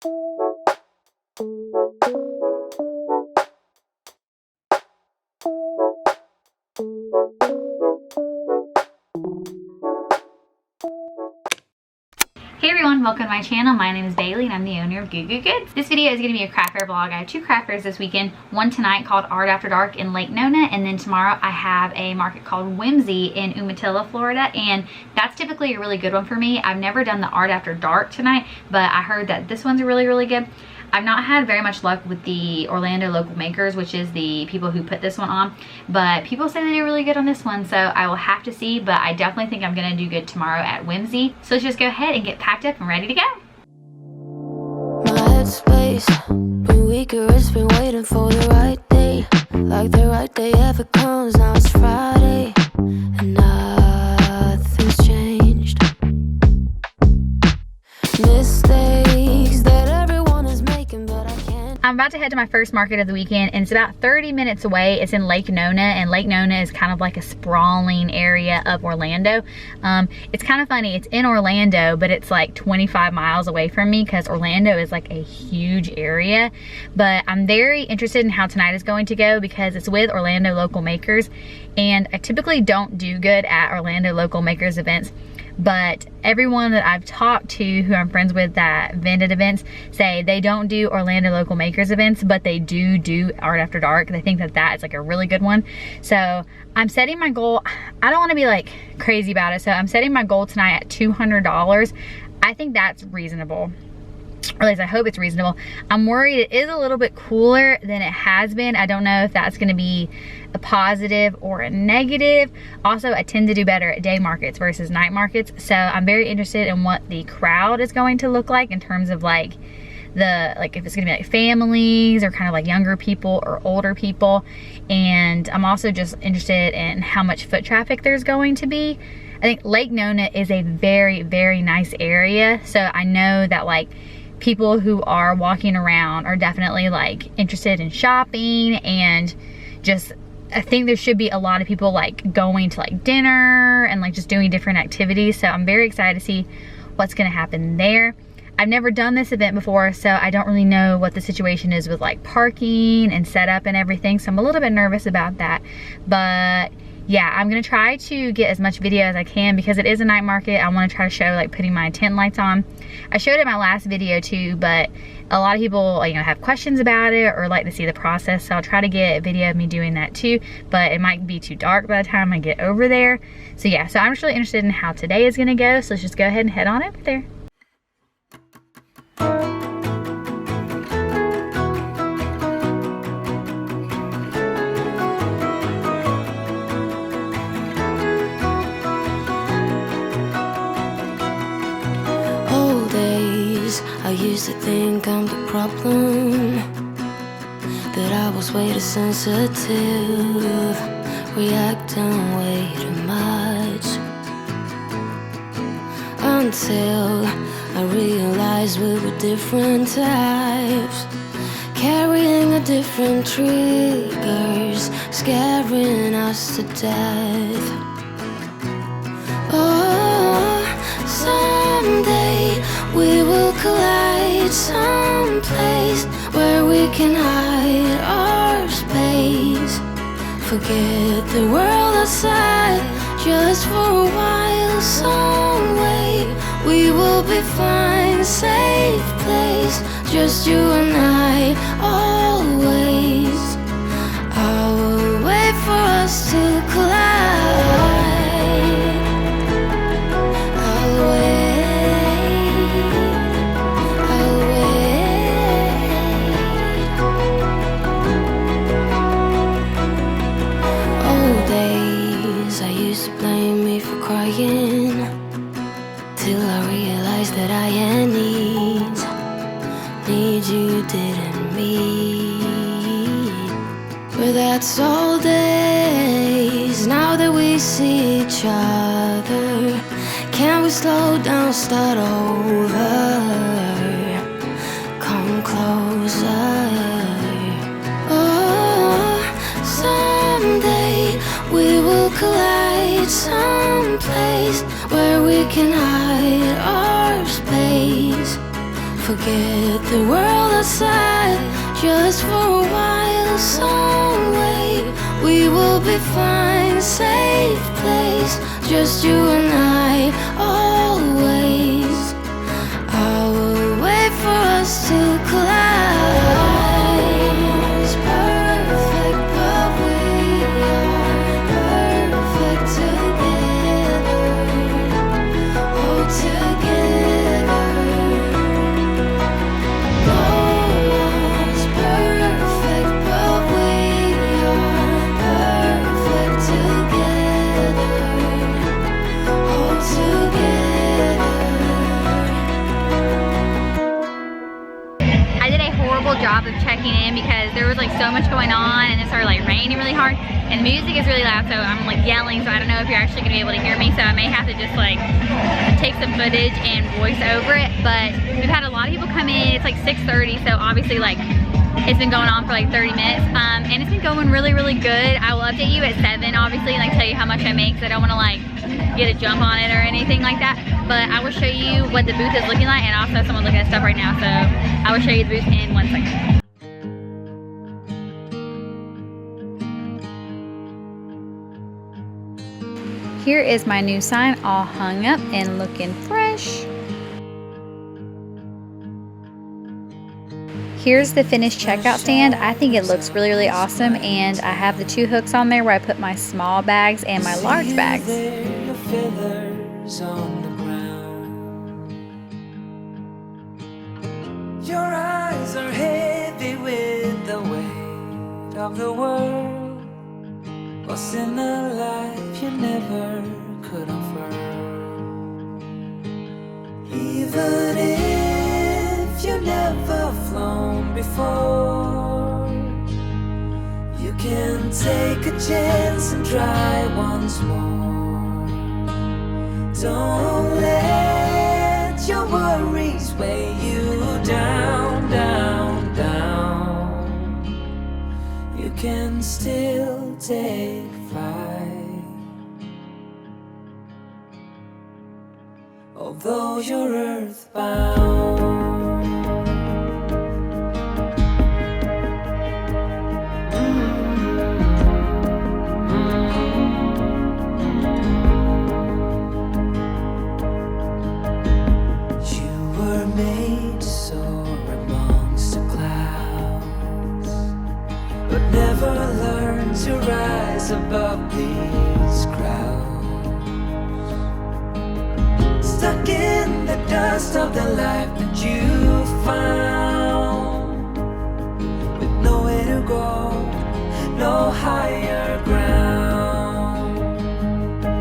Hey everyone, welcome to my channel. My name is Bailey and I'm the owner of Goo Goo Goods. This video is going to be a craft fair vlog. I have two craft fairs this weekend. One tonight called Art After Dark in Lake Nona, and then tomorrow I have a market called Whimsy in Umatilla, Florida, and that's typically a really good one for me. I've never done the Art After Dark tonight, but I heard that this one's really good. I've not had very much luck with the Orlando local makers, which is the people who put this one on, but people say they do really good on this one, so I will have to see, but I definitely think I'm gonna do good tomorrow at Whimsy. So let's just go ahead and get packed up and ready to go. My headspace been weaker, it's been waiting for the right day. Like the right day ever comes, now it's Friday and nothing's changed. Mistakes that everyone is making, but I can't. I'm about to head to my first market of the weekend, and it's about 30 minutes away. It's in Lake Nona, and Lake Nona is kind of like a sprawling area of Orlando. It's kind of funny, it's in Orlando, but it's like 25 miles away from me because Orlando is like a huge area. But I'm very interested in how tonight is going to go because it's with Orlando local makers, and I typically don't do good at Orlando local makers events. But everyone that I've talked to who I'm friends with that vend at events say they don't do Orlando local makers events, but they do Art After Dark. They think that that is like a really good one. So I'm setting my goal. I don't want to be like crazy about it. So I'm setting my goal tonight at $200. I think that's reasonable. Or at least I hope it's reasonable. I'm worried it is a little bit cooler than it has been. I don't know if that's going to be a positive or a negative. Also, I tend to do better at day markets versus night markets. So I'm very interested in what the crowd is going to look like in terms of like if it's going to be like families or kind of like younger people or older people. And I'm also just interested in how much foot traffic there's going to be. I think Lake Nona is a very nice area. So I know that like people who are walking around are definitely like interested in shopping, and just I think there should be a lot of people like going to like dinner and like just doing different activities. So I'm very excited to see what's gonna happen there. I've never done this event before, so I don't really know what the situation is with like parking and setup and everything. So I'm a little bit nervous about that, but yeah, I'm gonna try to get as much video as I can because it is a night market. I wanna try to show like putting my tent lights on. I showed it in my last video too, but a lot of people, you know, have questions about it or like to see the process. So I'll try to get a video of me doing that too, but it might be too dark by the time I get over there. So yeah, so I'm just really interested in how today is gonna go. So let's just go ahead and head on over there. I used to think I'm the problem, that I was way too sensitive, reacting way too much, until I realized we were different types, carrying a different triggers, scaring us to death. Oh, someday we will collide someplace where we can hide our space. Forget the world outside just for a while. Some way we will be fine, safe place, just you and I, always. I will wait for us to collide. I'll wait. Till I realized that I had needs you didn't meet. But that's all days. Now that we see each other, can we slow down, start over? Come closer. Oh, someday we will collide someplace where we can hide our space. Forget the world outside, just for a while, some way. We will be fine, safe place, just you and I, always. I will wait for us to collide. It's perfect, but we are perfect together. Oh, together. No one's perfect, but we are perfect together. Oh, together. I did a horrible job of checking in because there was like so much going on, and it started like raining really hard, and music is really loud, so I'm like yelling, so I don't know if you're actually gonna be able to hear me, so I may have to just like take some footage and voice over it. But we've had a lot of people come in. It's like 6:30, so obviously like it's been going on for like 30 minutes, and it's been going really, really good. I will update you at 7, obviously, and like tell you how much I make, because I don't want to like get a jump on it or anything like that. But I will show you what the booth is looking like, and also someone looking at stuff right now, so I will show you the booth in 1 second. Here is my new sign all hung up and looking fresh. Here's the finished checkout stand. I think it looks really, really awesome, and I have the 2 hooks on there where I put my small bags and my large bags. Your eyes are heavy with the weight of the world. What's in a life you never could offer? Even if you never flown before, you can take a chance and try once more. Don't let your worries weigh you down, down, down. You can still take flight, although you're earthbound. You were made to soar amongst the clouds, but never learn to rise above these crowds. Stuck in the dust of the life that you found, with nowhere to go, no higher ground.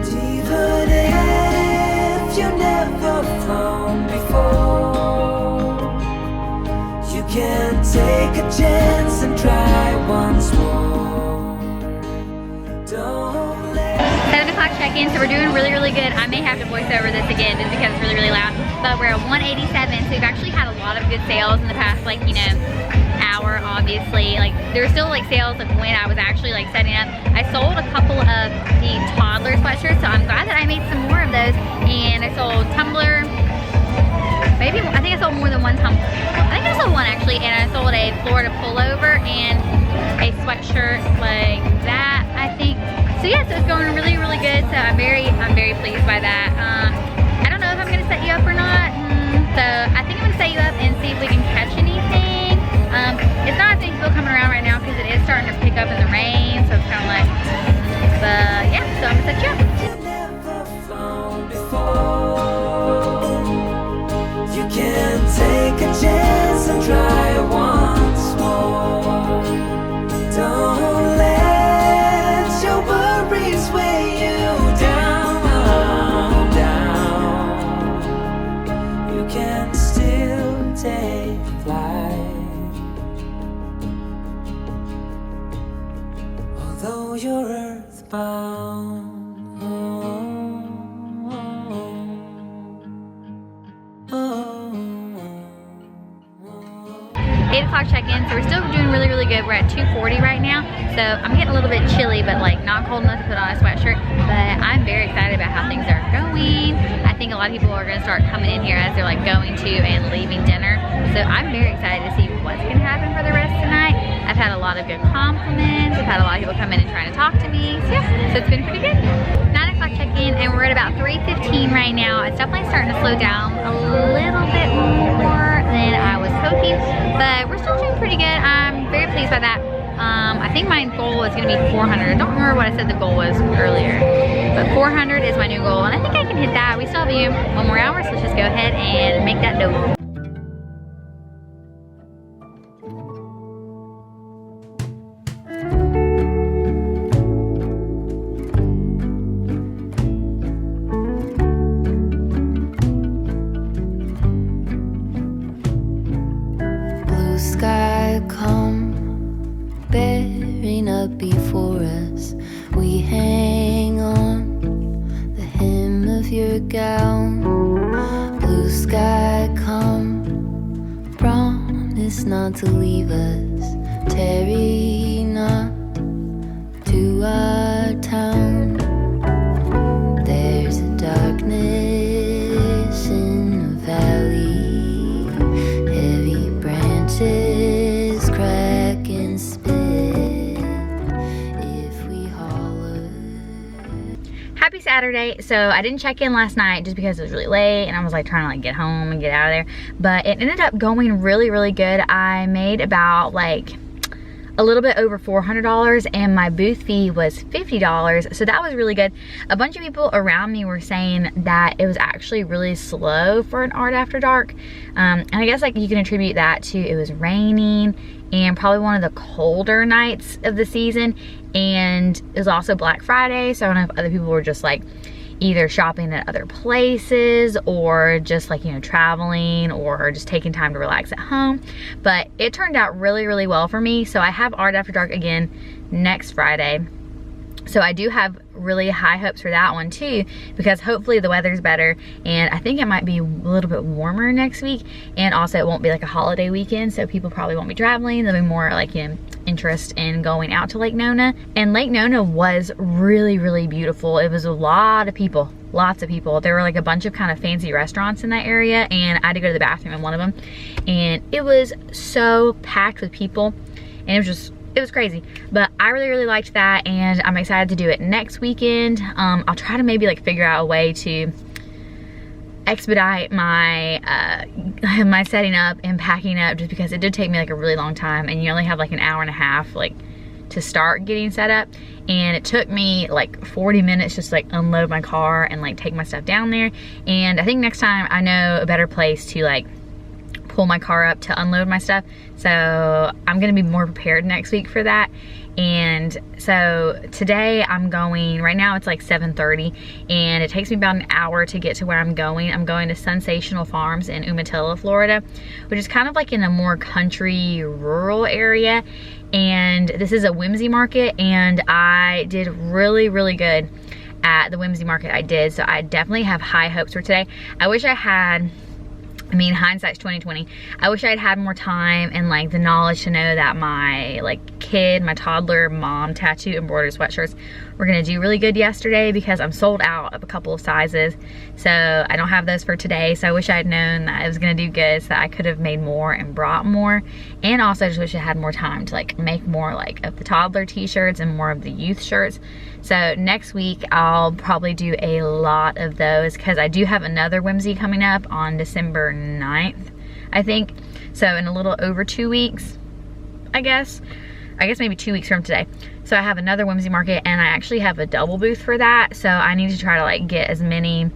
Even if you never flown before, you can take a chance and try once more. Don't let 7 o'clock check-in, so we're doing really, really good. I may have to voice over this again just because it's really, really loud, but we're at 187, so we've actually had a lot of good sales in the past, like, you know, hour, obviously. Like, there were still like sales of when I was actually like setting up. I sold a couple of the toddler sweatshirts, so I'm glad that I made some more of those. And I sold tumbler, maybe, I think I sold more than one tumbler. I think I sold one actually, and I sold a Florida pullover and a sweatshirt like that, I think. So yeah, so it's going really, really good. So I'm very pleased by that. I don't know if I'm gonna set you up or not. So I think I'm gonna set you up and see if we can catch anything. It's not as many people coming around right now because it is starting to pick up in the rain, so it's kind of like, but yeah, so I'm gonna set you up. you never flown before, you can take a chance and try once more. Don't let your worries weigh you down, down. You can still take flight, although you're earthbound. 8 o'clock check-in, so we're still doing really, really good. We're at 240 right now, so I'm getting a little bit chilly, but like not cold enough to put on a sweatshirt. But I'm very excited about how things are going. I think a lot of people are gonna start coming in here as they're like going to and leaving dinner. So I'm very excited to see what's gonna happen for the rest of the night. I've had a lot of good compliments. I've had a lot of people come in and trying to talk to me. So yeah, so it's been pretty good. 9 o'clock check-in, and we're at about 3:15 right now. It's definitely starting to slow down a little bit more than I was hoping, but we're still doing pretty good. I'm very pleased by that. I think my goal is gonna be 400. I don't remember what I said the goal was earlier, but 400 is my new goal, and I think I can hit that. We still have one more hour, so let's just go ahead and make that dough. Blue sky come bearing up before us. We hang on the hem of your gown. Blue sky come, promise not to leave us. Tarry not to our town. There's a darkness in the valley, heavy branches crack and split if we holler. Happy Saturday. So I didn't check in last night just because it was really late and I was like trying to like get home and get out of there, but it ended up going really, really good. I made about like a little bit over $400 and my booth fee was $50, so that was really good. A bunch of people around me were saying that it was actually really slow for an art after dark, and I guess like you can attribute that to it was raining and probably one of the colder nights of the season, and it was also Black Friday, so I don't know if other people were just like either shopping at other places or just like, you know, traveling or just taking time to relax at home. But it turned out really, really well for me. So I have Art After Dark again next Friday. So I do have really high hopes for that one too, because hopefully the weather's better, and I think it might be a little bit warmer next week, and also it won't be like a holiday weekend, so people probably won't be traveling. There'll be more like, you know, interest in going out to Lake Nona. And Lake Nona was really, really beautiful. It was a lot of people, lots of people. There were like a bunch of kind of fancy restaurants in that area, and I had to go to the bathroom in one of them, and it was so packed with people, and it was crazy. But I really, really liked that, and I'm excited to do it next weekend. I'll try to maybe like figure out a way to expedite my my setting up and packing up, just because it did take me like a really long time, and you only have like an hour and a half like to start getting set up, and it took me like 40 minutes just to like unload my car and like take my stuff down there. And I think next time I know a better place to like pull my car up to unload my stuff, so I'm gonna be more prepared next week for that. And so today I'm going, right now it's like 7:30, and it takes me about an hour to get to where I'm going. I'm going to Sensational Farms in Umatilla, Florida, which is kind of like in a more country, rural area. And this is a Whimsy market, and I did really, really good at the Whimsy market I did. So I definitely have high hopes for today. I wish I had, I mean, hindsight's 20/20. I wish I'd had more time and like the knowledge to know that my like kid, my toddler mom tattoo embroidered sweatshirts were gonna do really good yesterday, because I'm sold out of a couple of sizes. So I don't have those for today. So I wish I had known that it was gonna do good, so that I could have made more and brought more. And also I just wish I had more time to like make more like of the toddler t-shirts and more of the youth shirts. So next week I'll probably do a lot of those, because I do have another Whimsy coming up on December 9th, I think. So in a little over 2 weeks, I guess maybe 2 weeks from today. So I have another Whimsy market, and I actually have a double booth for that. So I need to try to like get as many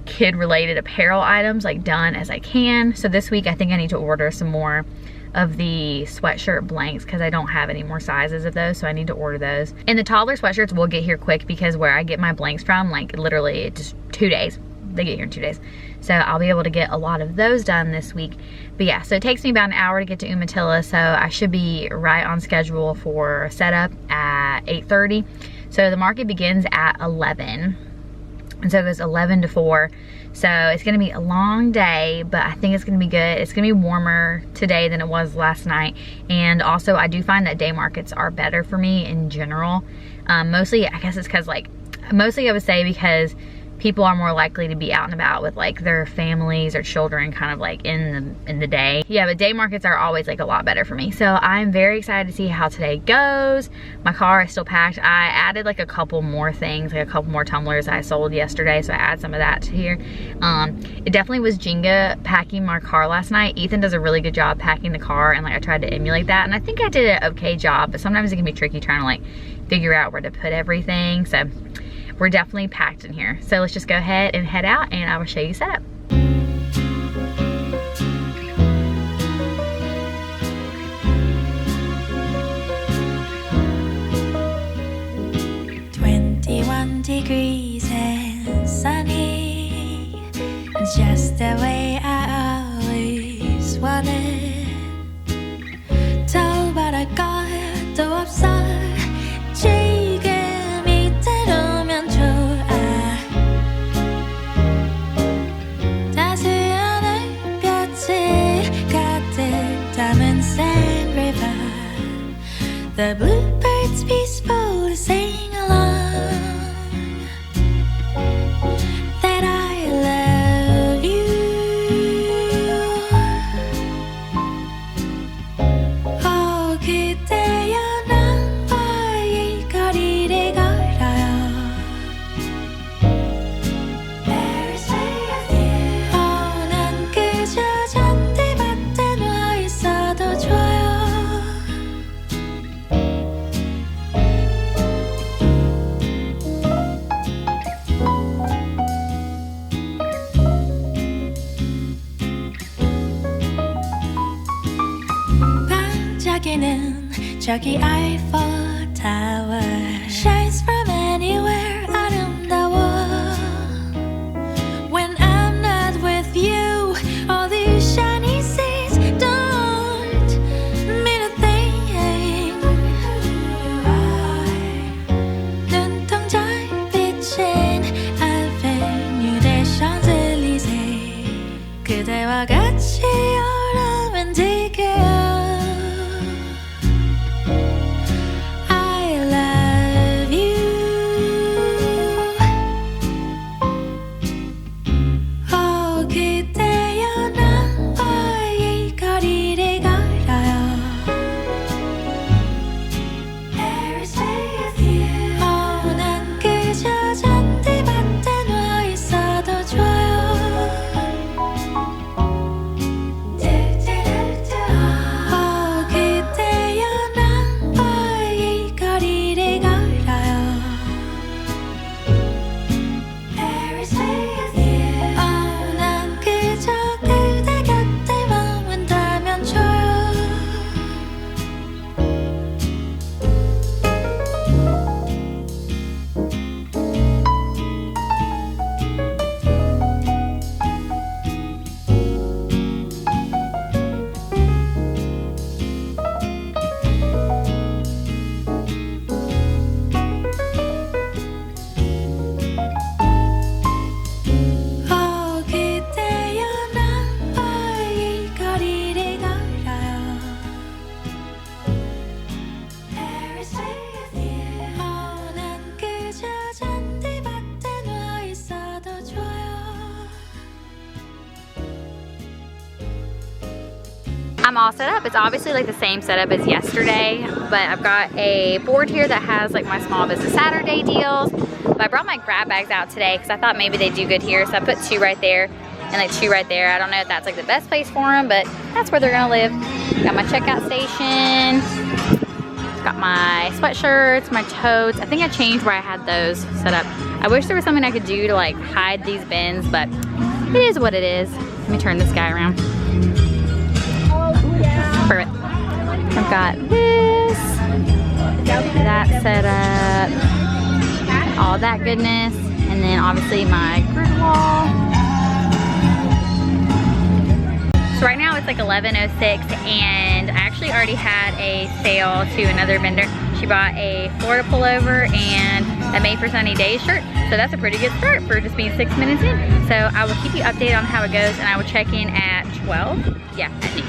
kid related apparel items like done as I can. So this week I think I need to order some more of the sweatshirt blanks, because I don't have any more sizes of those, so I need to order those. And the toddler sweatshirts will get here quick, because where I get my blanks from, like literally just 2 days. They get here in 2 days. So I'll be able to get a lot of those done this week. But yeah, so it takes me about an hour to get to Umatilla, so I should be right on schedule for setup at 8:30. So the market begins at 11. And so it goes 11 to 4. So it's gonna be a long day, but I think it's gonna be good. It's gonna be warmer today than it was last night. And also I do find that day markets are better for me in general. Mostly, I guess it's cause mostly I would say because people are more likely to be out and about with like their families or children kind of like in the day. Yeah, but day markets are always like a lot better for me. So I'm very excited to see how today goes. My car is still packed. I added like a couple more things, like a couple more tumblers I sold yesterday. So I add some of that to here. It definitely was Jenga packing my car last night. Ethan does a really good job packing the car, and like I tried to emulate that. And I think I did an okay job, but sometimes it can be tricky trying to like figure out where to put everything. So we're definitely packed in here. So let's just go ahead and head out and I will show you setup. Degrees and sunny, just the way I always wanted. 더 바랄 것도 없어. 지금 이대로면 좋아. 따스한 햇볕이 가득 담은 sand river. The bluebirds peacefully sing along. 저기 Eiffel Tower shines from anywhere. 아름다워. When I'm not with you, all these shiny seas don't mean a thing. 눈동자 비친 Avenue des Champs-Élysées. 그대와 같이 romantic해요. I'm all set up. It's obviously like the same setup as yesterday, but I've got a board here that has like my small business Saturday deals. But I brought my grab bags out today because I thought maybe they'd do good here. So I put 2 right there and like 2 right there. I don't know if that's like the best place for them, but that's where they're gonna live. Got my checkout station. Got my sweatshirts, my totes. I think I changed where I had those set up. I wish there was something I could do to like hide these bins, but it is what it is. Let me turn this guy around. Perfect. I've got this, that set up, all that goodness, and then obviously my grid wall. So right now it's like 11:06 and I actually already had a sale to another vendor. She bought a Florida pullover and a Made for Sunny Days shirt. So that's a pretty good start for just being 6 minutes in. So I will keep you updated on how it goes, and I will check in at 12. Yeah, at noon.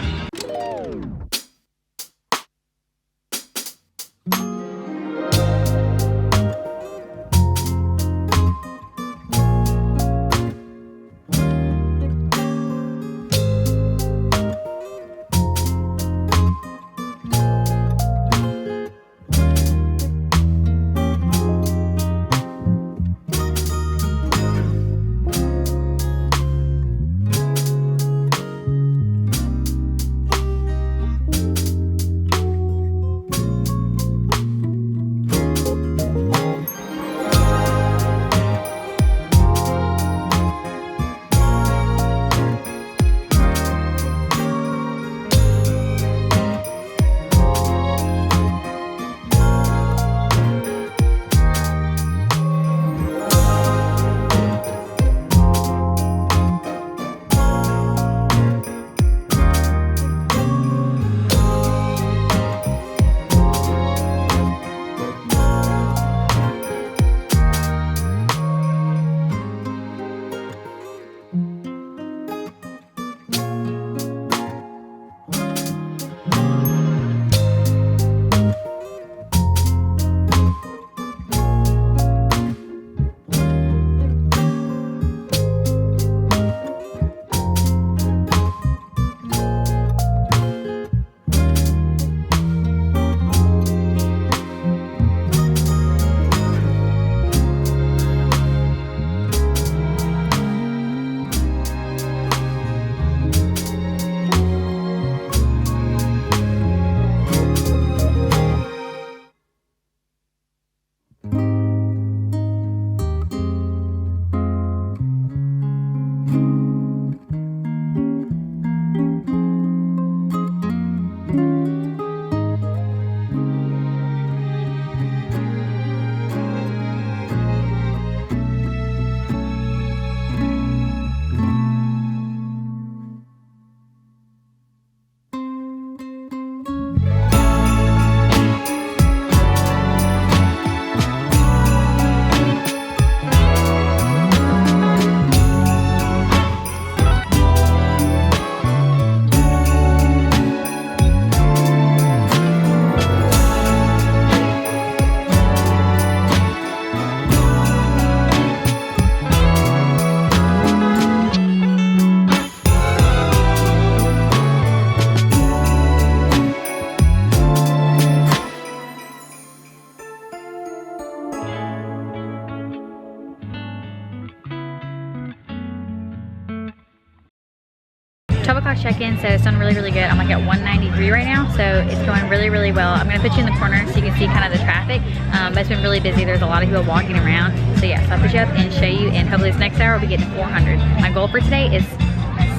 Check-in, so it's done really good. I'm like at 193 right now, so it's going really well. I'm gonna put you in the corner so you can see kind of the traffic, but it's been really busy. There's a lot of people walking around, so yeah, so I'll put you up and show you, and hopefully this next hour we'll be getting 400. My goal for today is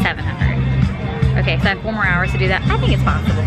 700. Okay, so I have 4 more hours to do that. I think it's possible.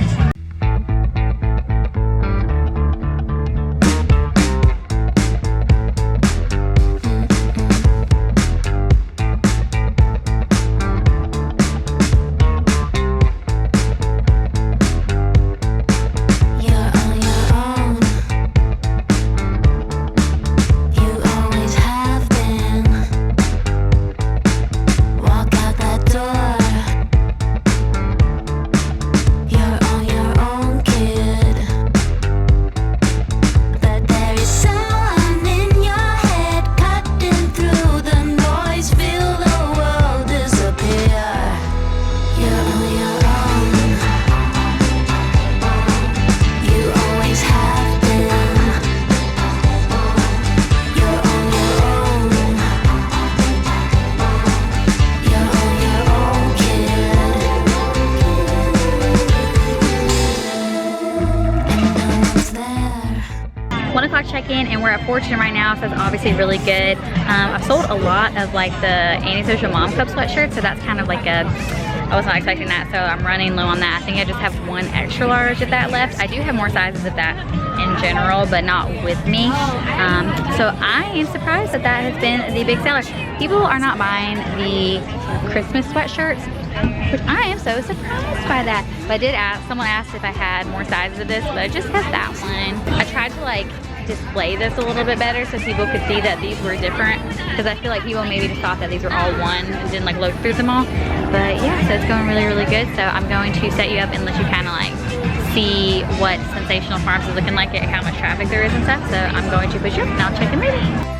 1 o'clock check-in, and we're at Fortune right now, so it's obviously really good. I've sold a lot of like the Antisocial Mom Cup sweatshirt, so that's kind of like a, I was not expecting that, so I'm running low on that. I think I just have 1 extra large of that left. I do have more sizes of that in general, but not with me. So I am surprised that that has been the big seller. People are not buying the Christmas sweatshirts, which I am so surprised by that. But I did ask, someone asked if I had more sizes of this, but I just have that one. I tried to like display this a little bit better so people could see that these were different, because I feel like people maybe just thought that these were all one and didn't like look through them all. But yeah, so it's going really, really good. So I'm going to set you up and let you kind of like see what Sensational Farms is looking like and how much traffic there is and stuff. So I'm going to put you up and I'll check in later.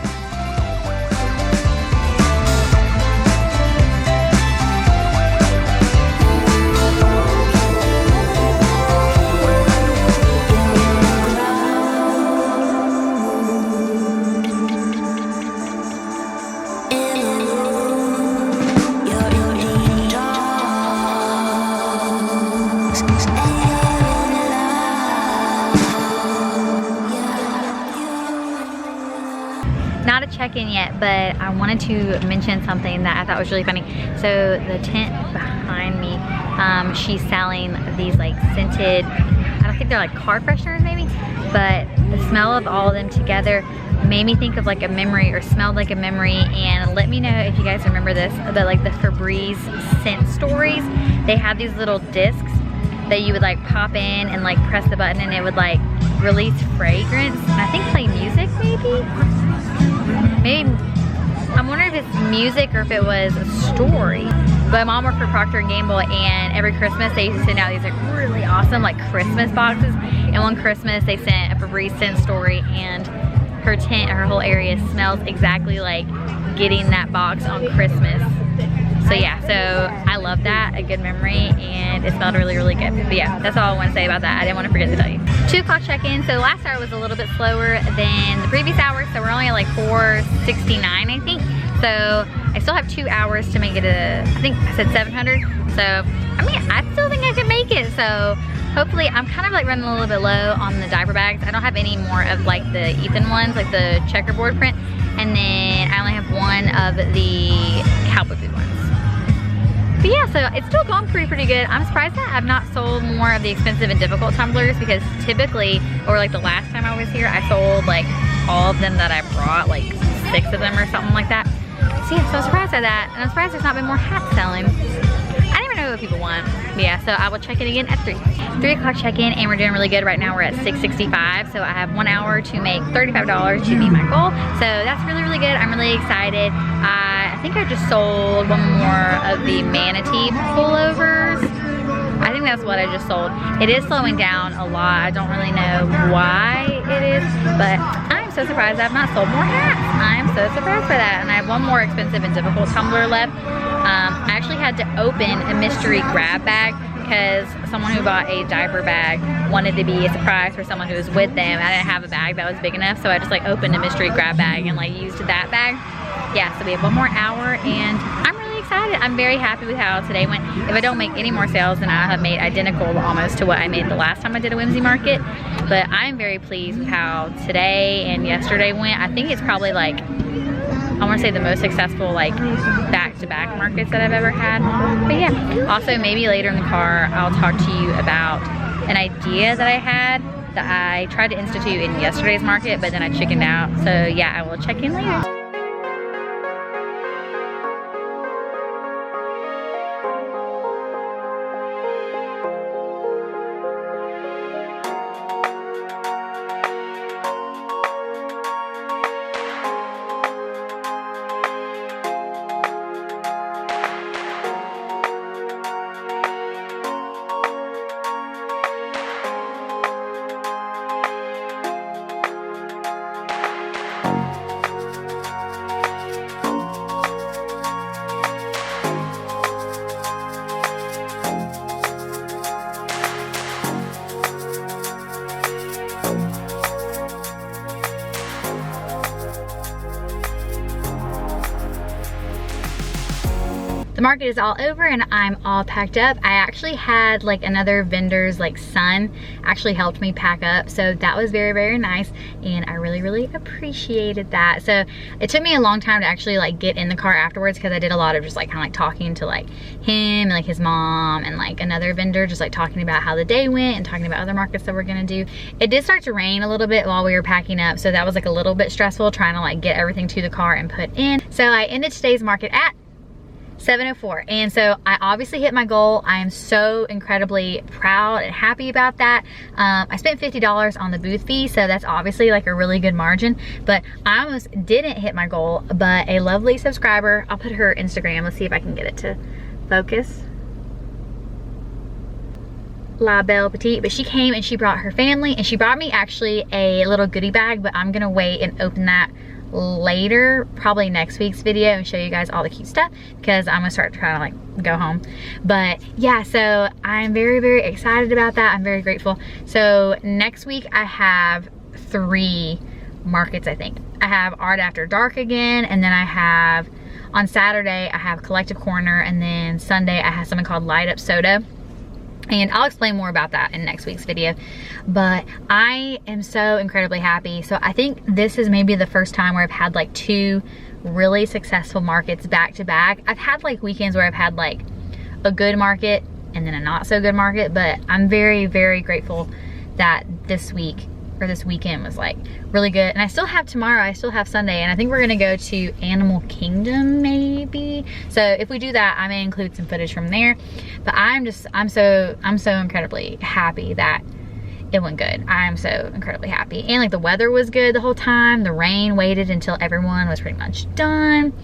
Not a check-in yet, but I wanted to mention something that I thought was really funny. So the tent behind me, she's selling these like scented, I don't think they're like car fresheners maybe, but the smell of all of them together made me think of like a memory, or smelled like a memory. And let me know if you guys remember this, but like the Febreze scent stories, they had these little discs that you would like pop in and like press the button and it would like release fragrance. And I think play music maybe? Maybe, I'm wondering if it's music or if it was a story. But Mom worked for Procter & Gamble, and every Christmas they used to send out these like really awesome like Christmas boxes. And one Christmas they sent a Febreze scent story, and her tent, her whole area smells exactly like getting that box on Christmas. So yeah, so I love that, a good memory, and it smelled really, really good. But yeah, that's all I want to say about that. I didn't want to forget to tell you. 2 o'clock check-in, so the last hour was a little bit slower than the previous hour, so we're only at like 469, I think. So I still have 2 hours to make it I think I said 700. So, I mean, I still think I can make it. So hopefully, I'm kind of like running a little bit low on the diaper bags. I don't have any more of like the Ethan ones, like the checkerboard print. And then I only have one of the cowboy boot ones. But yeah, so it's still gone pretty good. I'm surprised that I've not sold more of the expensive and difficult tumblers, because typically, or like the last time I was here, I sold like all of them that I brought, like 6 of them or something like that. So yeah, so I'm surprised by that. And I'm surprised there's not been more hats selling. I never know what people want. But yeah, so I will check in again at 3. 3 o'clock check-in, and we're doing really good. Right now we're at 665, so I have 1 hour to make $35 to meet my goal. So that's really, really good. I'm really excited. I think I just sold one more of the manatee pullovers. I think that's what I just sold. It is slowing down a lot. I don't really know why it is, but I'm so surprised I've not sold more hats. I'm so surprised by that. And I have one more expensive and difficult tumbler left. I actually had to open a mystery grab bag because someone who bought a diaper bag wanted to be a surprise for someone who was with them. I didn't have a bag that was big enough, so I just like opened a mystery grab bag and like used that bag. Yeah, so we have 1 more hour, and I'm really excited. I'm very happy with how today went. If I don't make any more sales, then I have made identical almost to what I made the last time I did a Whimsy market. But I'm very pleased with how today and yesterday went. I think it's probably like, I want to say the most successful like back-to-back markets that I've ever had. But yeah, also maybe later in the car I'll talk to you about an idea that I had that I tried to institute in yesterday's market, but then I chickened out. So yeah, I will check in later. The market is all over and I'm all packed up. I actually had like another vendor's like son actually helped me pack up, so that was very, very nice, and I really, really appreciated that. So it took me a long time to actually like get in the car afterwards, because I did a lot of just like kind of like talking to like him and like his mom and like another vendor, just like talking about how the day went and talking about other markets that we're gonna do. It did start to rain a little bit while we were packing up, so that was like a little bit stressful trying to like get everything to the car and put in. So I ended today's market at 7:04. And so I obviously hit my goal. I am so incredibly proud and happy about that. I spent $50 on the booth fee, so that's obviously like a really good margin, but I almost didn't hit my goal. But a lovely subscriber, I'll put her Instagram, let's see if I can get it to focus. La Belle Petite, but she came and she brought her family, and she brought me actually a little goodie bag, but I'm gonna wait and open that later, probably next week's video, and show you guys all the cute stuff, because I'm gonna start trying to like go home. But yeah, so I'm very, very excited about that. I'm very grateful. So next week I have 3 markets, I think. I have Art After Dark again, and then I have, on Saturday, I have Collective Corner, and then Sunday I have something called Light Up Soda. And I'll explain more about that in next week's video. But I am so incredibly happy. So I think this is maybe the first time where I've had like 2 really successful markets back to back. I've had like weekends where I've had like a good market and then a not so good market, but I'm very, very grateful that this week or this weekend was like really good. And I still have tomorrow, I still have Sunday, and I think we're gonna go to Animal Kingdom maybe. So if we do that, I may include some footage from there. But I'm so incredibly happy that it went good. I'm so incredibly happy. And like the weather was good the whole time. The rain waited until everyone was pretty much done.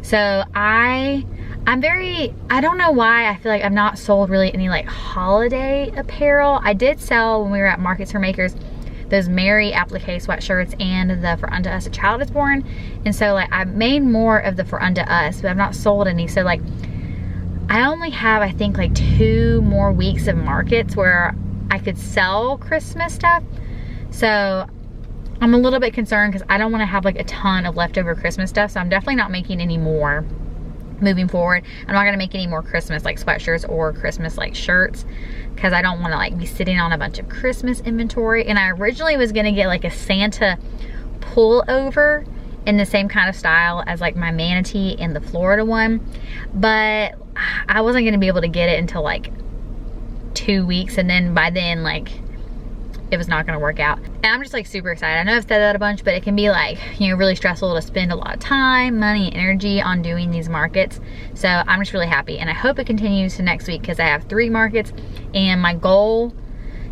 So I don't know why I feel like I've not sold really any like holiday apparel. I did sell when we were at Markets for Makers those Mary applique sweatshirts and the For Unto Us a Child Is Born. And so like I made more of the For Unto Us, but I've not sold any. So like I only have, I think, like 2 more weeks of markets where I could sell Christmas stuff. So I'm a little bit concerned because I don't want to have like a ton of leftover Christmas stuff. So I'm definitely not making any more moving forward. I'm not gonna make any more Christmas like sweatshirts or Christmas like shirts, because I don't want to like be sitting on a bunch of Christmas inventory. And I originally was gonna get like a Santa pullover in the same kind of style as like my manatee and the Florida one, but I wasn't gonna be able to get it until like 2 weeks, and then by then like it was not gonna work out. And I'm just like super excited. I know I've said that a bunch, but it can be like, you know, really stressful to spend a lot of time, money, and energy on doing these markets. So I'm just really happy, and I hope it continues to next week, because I have 3 markets, and my goal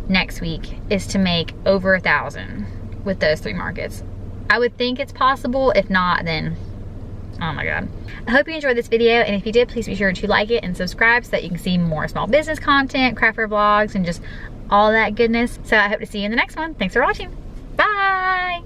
next week is to make over 1,000 with those 3 markets. I would think it's possible. If not, then oh my god. I hope you enjoyed this video, and if you did, please be sure to like it and subscribe so that you can see more small business content, craft fair vlogs, and just all that goodness. So I hope to see you in the next one. Thanks for watching. Bye.